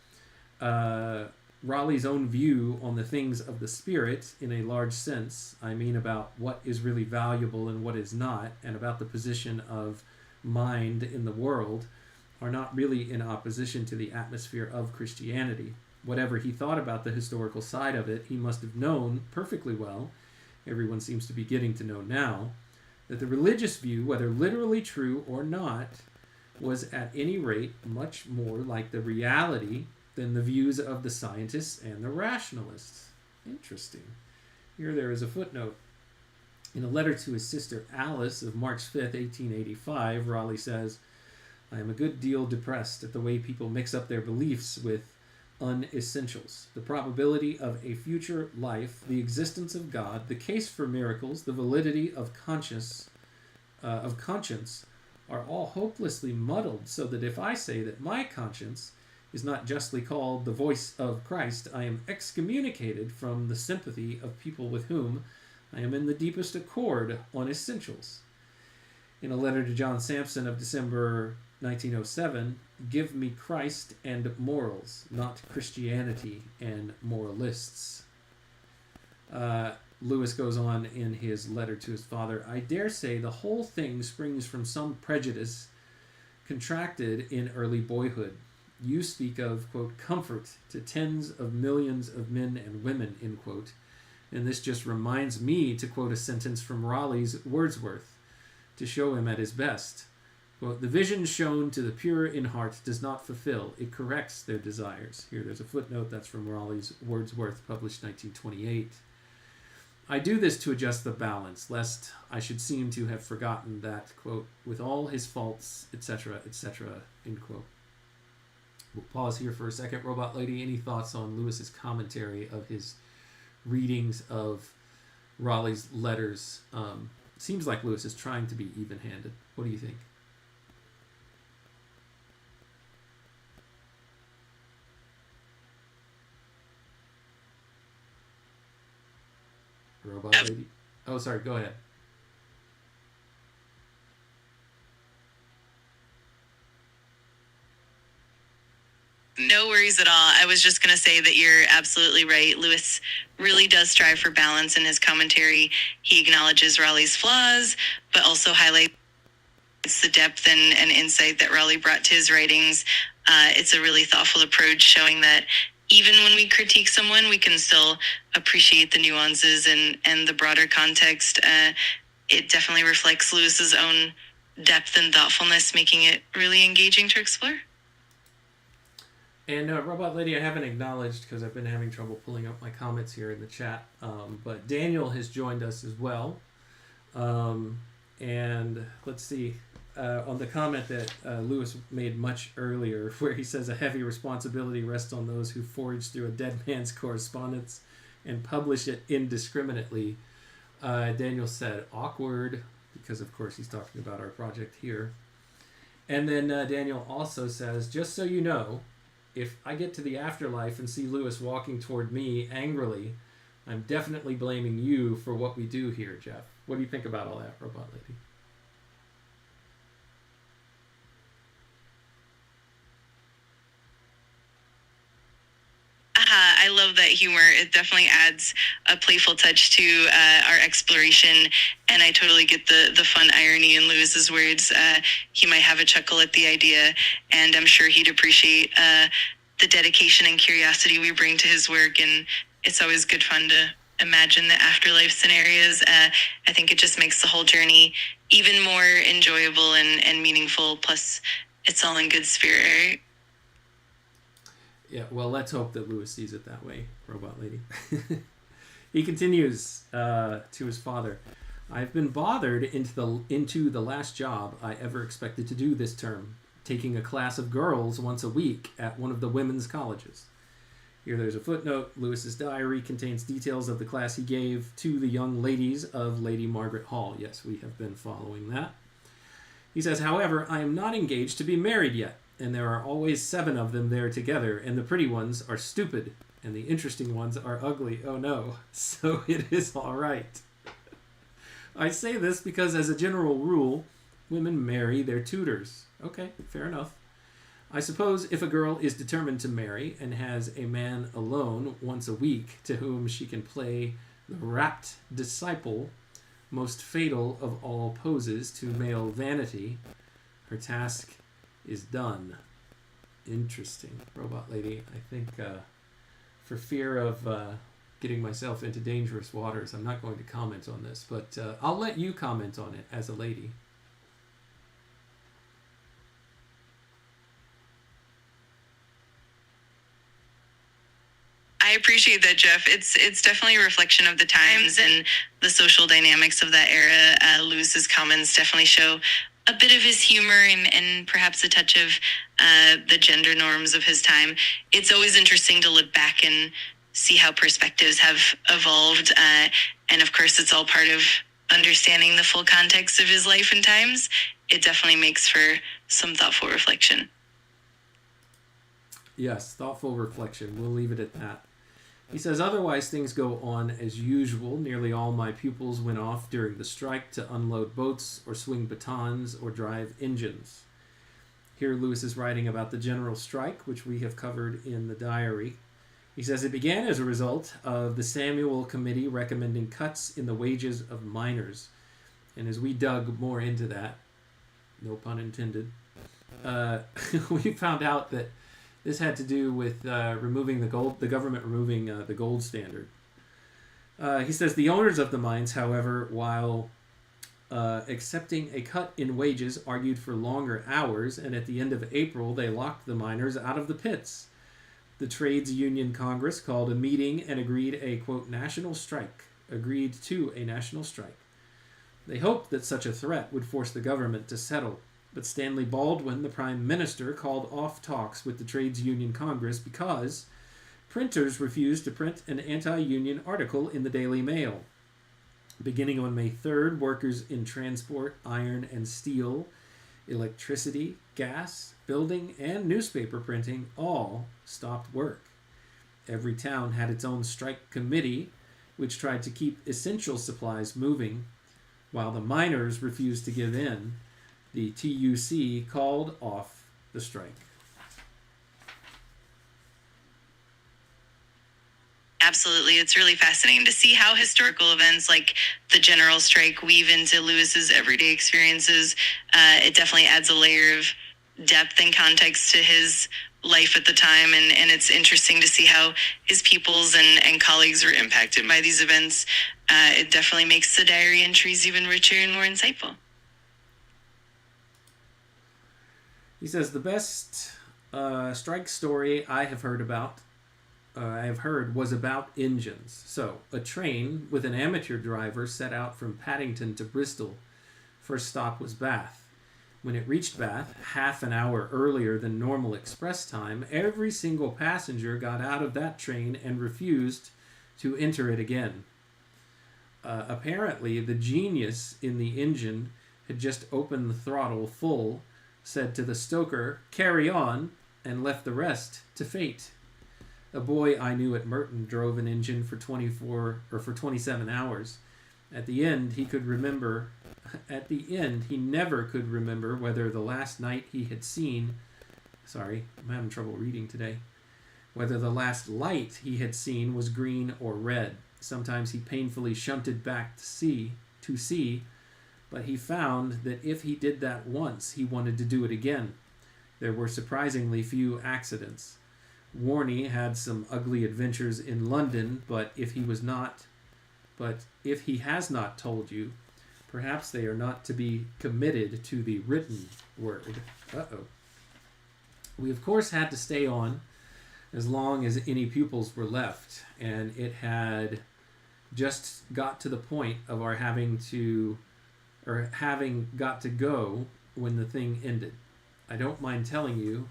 Raleigh's own view on the things of the spirit in a large sense, I mean about what is really valuable and what is not, and about the position of mind in the world, are not really in opposition to the atmosphere of Christianity. Whatever he thought about the historical side of it, he must have known perfectly well, everyone seems to be getting to know now, that the religious view, whether literally true or not, was at any rate much more like the reality than the views of the scientists and the rationalists. Interesting. Here there is a footnote. In a letter to his sister Alice of March 5th, 1885, Raleigh says, I am a good deal depressed at the way people mix up their beliefs with unessentials. The probability of a future life, the existence of God, the case for miracles, the validity of conscience are all hopelessly muddled, so that if I say that my conscience is not justly called the voice of Christ, I am excommunicated from the sympathy of people with whom I am in the deepest accord on essentials. In a letter to John Sampson of December 1907, give me Christ and morals, not Christianity and moralists. Lewis goes on in his letter to his father, I dare say the whole thing springs from some prejudice contracted in early boyhood. You speak of, quote, comfort to tens of millions of men and women, end quote. And this just reminds me to quote a sentence from Raleigh's Wordsworth to show him at his best. Quote, the vision shown to the pure in heart does not fulfill. It corrects their desires. Here there's a footnote. That's from Raleigh's Wordsworth, published 1928. I do this to adjust the balance, lest I should seem to have forgotten that, quote, with all his faults, etc., end quote. We'll pause here for a second. Robot Lady, any thoughts on Lewis's commentary of his readings of Raleigh's letters? Seems like Lewis is trying to be even-handed. What do you think? Robot Lady? Oh, sorry, go ahead. No worries at all. I was just going to say that you're absolutely right. Lewis really does strive for balance in his commentary. He acknowledges Raleigh's flaws, but also highlights the depth and insight that Raleigh brought to his writings. It's a really thoughtful approach, showing that even when we critique someone, we can still appreciate the nuances and the broader context. It definitely reflects Lewis's own depth and thoughtfulness, making it really engaging to explore. And Robot Lady, I haven't acknowledged because I've been having trouble pulling up my comments here in the chat. But Daniel has joined us as well. And let's see, on the comment that Lewis made much earlier, where he says a heavy responsibility rests on those who forage through a dead man's correspondence and publish it indiscriminately. Daniel said awkward, because of course he's talking about our project here. And then Daniel also says, just so you know, if I get to the afterlife and see Lewis walking toward me angrily, I'm definitely blaming you for what we do here, Jeff. What do you think about all that, Robot Lady? I love that humor. It definitely adds a playful touch to our exploration, and I totally get the fun irony in Lewis's words. He might have a chuckle at the idea, and I'm sure he'd appreciate the dedication and curiosity we bring to his work, and it's always good fun to imagine the afterlife scenarios. I think it just makes the whole journey even more enjoyable and meaningful, plus it's all in good spirit, right? Yeah, well, let's hope that Lewis sees it that way, Robot Lady. He continues to his father. I've been bothered into the last job I ever expected to do this term, taking a class of girls once a week at one of the women's colleges. Here there's a footnote. Lewis's diary contains details of the class he gave to the young ladies of Lady Margaret Hall. Yes, we have been following that. He says, however, I am not engaged to be married yet, and there are always 7 of them there together, and the pretty ones are stupid, and the interesting ones are ugly. Oh no, so it is all right. I say this because as a general rule, women marry their tutors. Okay, fair enough. I suppose if a girl is determined to marry and has a man alone once a week to whom she can play the rapt disciple, most fatal of all poses to male vanity, her task is done. Interesting, Robot Lady. I think for fear of getting myself into dangerous waters, I'm not going to comment on this, but I'll let you comment on it as a lady. I appreciate that, Jeff. It's definitely a reflection of the times and the social dynamics of that era. Lewis's comments definitely show a bit of his humor and perhaps a touch of the gender norms of his time. It's always interesting to look back and see how perspectives have evolved. And of course, it's all part of understanding the full context of his life and times. It definitely makes for some thoughtful reflection. Yes, thoughtful reflection. We'll leave it at that. He says, otherwise things go on as usual. Nearly all my pupils went off during the strike to unload boats or swing batons or drive engines. Here Lewis is writing about the general strike, which we have covered in the diary. He says it began as a result of the Samuel Committee recommending cuts in the wages of miners. And as we dug more into that, no pun intended, we found out that this had to do with removing the government removing the gold standard. He says the owners of the mines, however, while accepting a cut in wages, argued for longer hours, and at the end of April, they locked the miners out of the pits. The Trades Union Congress called a meeting and agreed a, quote, national strike agreed to a national strike. They hoped that such a threat would force the government to settle, but Stanley Baldwin, the Prime Minister, called off talks with the Trades Union Congress because printers refused to print an anti-union article in the Daily Mail. Beginning on May 3rd, workers in transport, iron and steel, electricity, gas, building, and newspaper printing all stopped work. Every town had its own strike committee, which tried to keep essential supplies moving. While the miners refused to give in, the TUC called off the strike. Absolutely. It's really fascinating to see how historical events like the general strike weave into Lewis's everyday experiences. It definitely adds a layer of depth and context to his life at the time, and it's interesting to see how his pupils and colleagues were impacted by these events. It definitely makes the diary entries even richer and more insightful. He says, the best strike story I have heard was about engines. So, a train with an amateur driver set out from Paddington to Bristol. First stop was Bath. When it reached Bath, half an hour earlier than normal express time, every single passenger got out of that train and refused to enter it again. Apparently, the genius in the engine had just opened the throttle full, said to the stoker, "Carry on," and left the rest to fate. A boy I knew at Merton drove an engine for 27 hours. At the end, he never could remember whether the last night he had seen, I'm having trouble reading today, whether the last light he had seen was green or red. Sometimes he painfully shunted back to see, but he found that if he did that once, he wanted to do it again. There were surprisingly few accidents. Warney had some ugly adventures in London, but if he has not told you, perhaps they are not to be committed to the written word. We, of course, had to stay on as long as any pupils were left, and it had just got to the point of our having got to go when the thing ended. I don't mind telling you...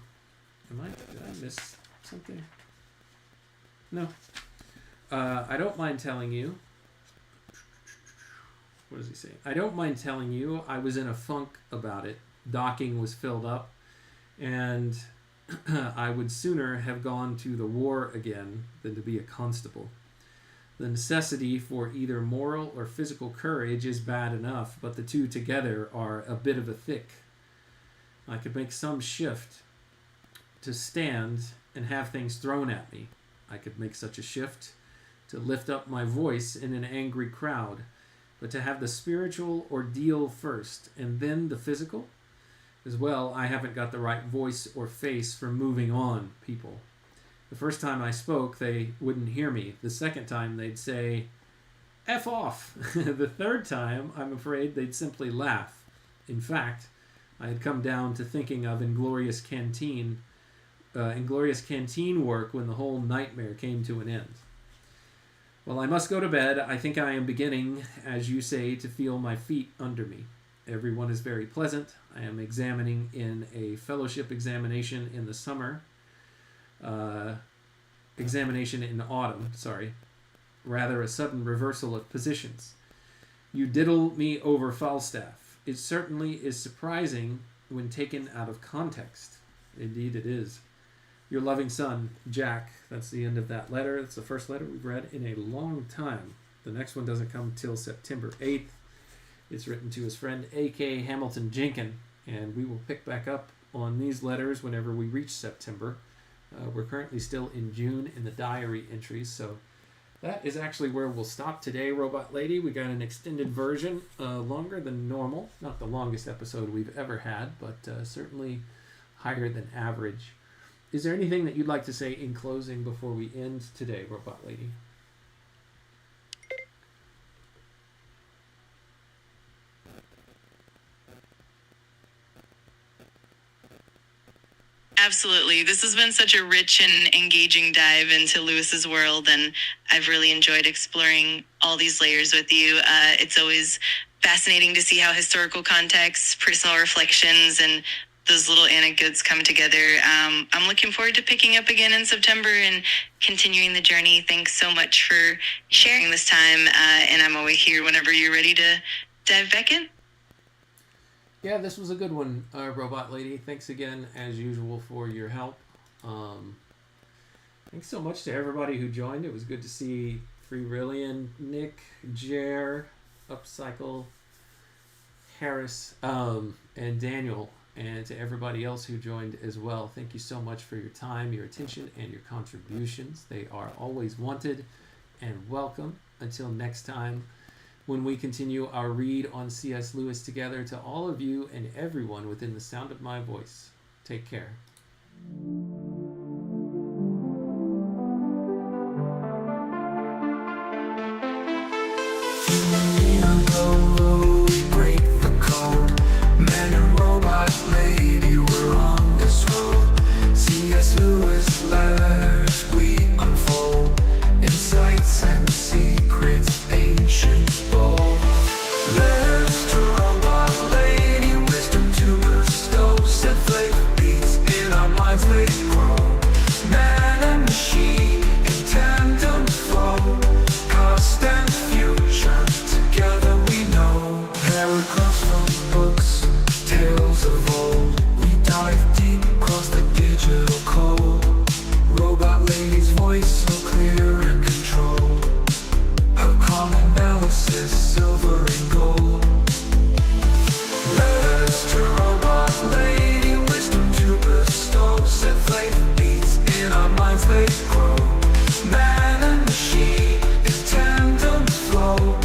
Did I miss something? No. I don't mind telling you... What does he say? I don't mind telling you I was in a funk about it. Docking was filled up, and I would sooner have gone to the war again than to be a constable. The necessity for either moral or physical courage is bad enough, but the two together are a bit of a thick. I could make some shift to stand and have things thrown at me. I could make such a shift to lift up my voice in an angry crowd. But to have the spiritual ordeal first, and then the physical? As well, I haven't got the right voice or face for moving on, people. The first time I spoke, they wouldn't hear me. The second time, they'd say, F off! The third time, I'm afraid they'd simply laugh. In fact, I had come down to thinking of Inglorious Canteen work when the whole nightmare came to an end. Well, I must go to bed. I think I am beginning, as you say, to feel my feet under me. Everyone is very pleasant. I am examining in a fellowship examination in the summer. Examination in autumn, Rather a sudden reversal of positions. You diddle me over Falstaff. It certainly is surprising when taken out of context. Indeed it is. Your loving son, Jack. That's the end of that letter. It's the first letter we've read in a long time. The next one doesn't come till September 8th. It's written to his friend A.K. Hamilton Jenkin, and we will pick back up on these letters whenever we reach September. We're currently still in June in the diary entries, so that is actually where we'll stop today, Robot Lady. We got an extended version, longer than normal. Not the longest episode we've ever had, but certainly higher than average. Is there anything that you'd like to say in closing before we end today, Robot Lady? Absolutely. This has been such a rich and engaging dive into Lewis's world, and I've really enjoyed exploring all these layers with you. It's always fascinating to see how historical context, personal reflections, and those little anecdotes come together. I'm looking forward to picking up again in September and continuing the journey. Thanks so much for sharing this time, and I'm always here whenever you're ready to dive back in. Yeah, this was a good one, Robot Lady. Thanks again, as usual, for your help. Thanks so much to everybody who joined. It was good to see Free Rillian, Nick, Jer, Upcycle, Harris, and Daniel, and to everybody else who joined as well. Thank you so much for your time, your attention, and your contributions. They are always wanted and welcome. Until next time, when we continue our read on C.S. Lewis together, to all of you and everyone within the sound of my voice, take care. Break the code. Man and robot lady, we're on this road. C.S. Lewis letters we unfold. Insights and secrets, ancient bold. Letters to robot lady, wisdom to bestow. Set flavor beats in our minds, they grow. Man and machine in tandem flow. Past and future together we know. Paragraphs from books, tales of old. We dive deep across the digital code. Robot lady's voice so clear and controlled. Her calm analysis, silver and gold. Letters to robot lady, wisdom to bestow. Set flavor beats in our minds, they grow. Man and machine in tandem flow.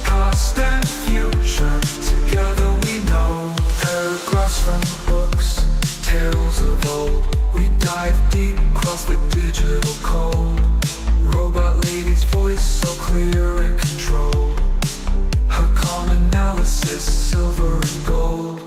Past and future together we know. Paragraphs from books, tales of old. We dive deep across the digital code. Robot lady's voice so clear and controlled. Her calm analysis, silver and gold.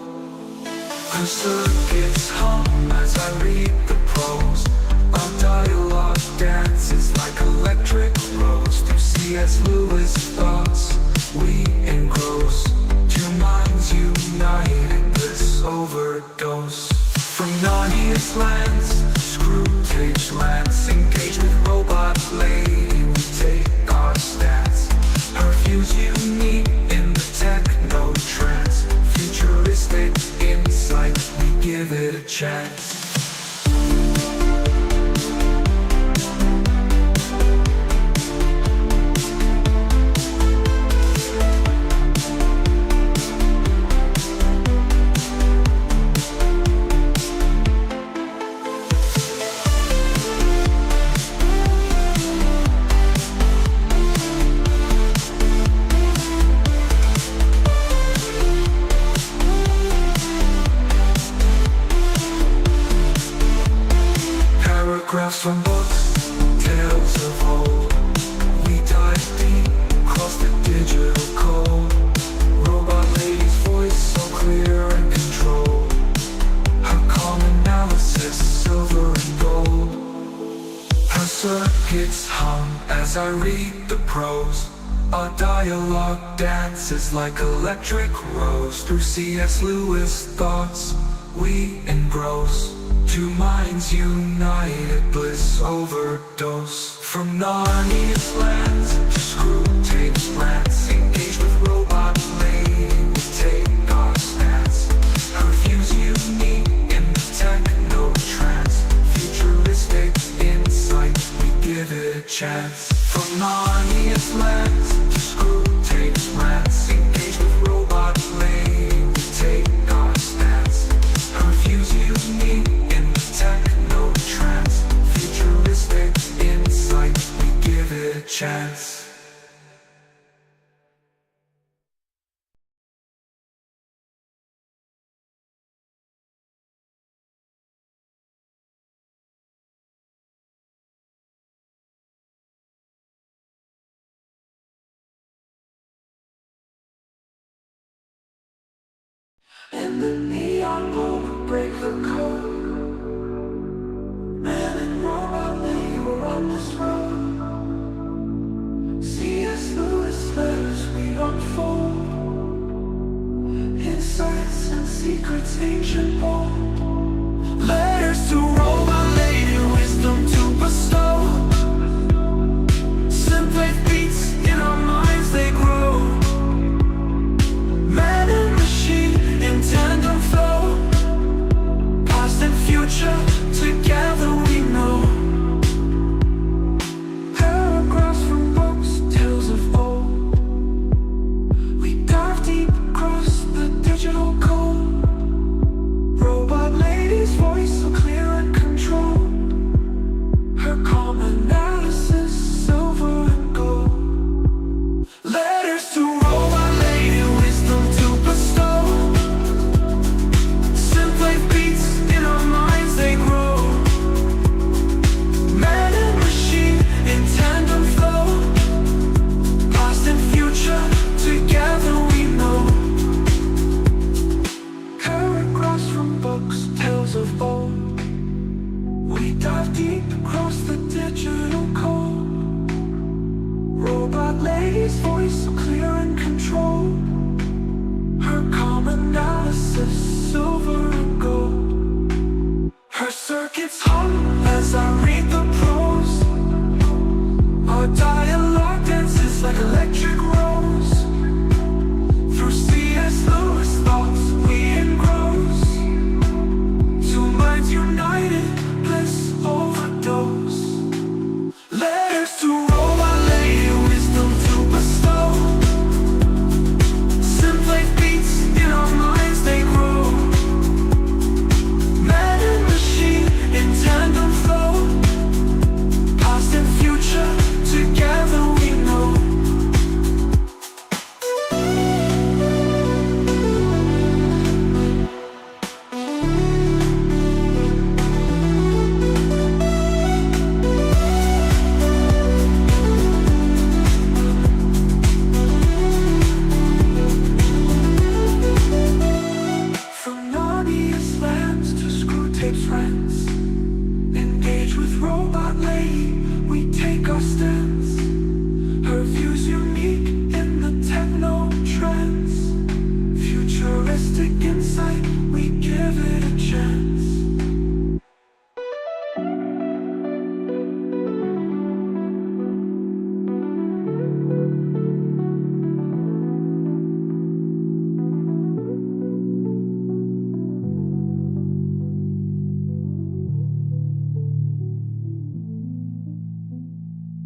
Her circuits hum as I read the prose. Our dialogue dances like electric rose. Through C.S. Lewis thoughts we engross. Two minds united, bliss overdose. From Narnia's lands, Screwtape lands. Engage with robot lady, we take our stance. Her views unique in the techno trance. Futuristic insight, we give it a chance. Paragraphs from books, tales of old. We dive deep across the digital code. Robot lady's voice so clear and controlled. Her calm analysis, silver and gold. Her circuits hum as I read the prose. Our dialogue dances like electric rose. Through C.S. Lewis thoughts we engross. Two minds united, bliss overdose. From Narnia's lands to Screwtape's lands. Engage with robot lady, we take our stance. Her views unique in the techno trance. Futuristic insight, we give it a chance. From Narnia's lands to Screwtape's lands. Engage with robot lady, we take our stance. Her views unique in the techno trance. Futuristic insight, we give it a chance. In the neon moment, break the code. ancient poem.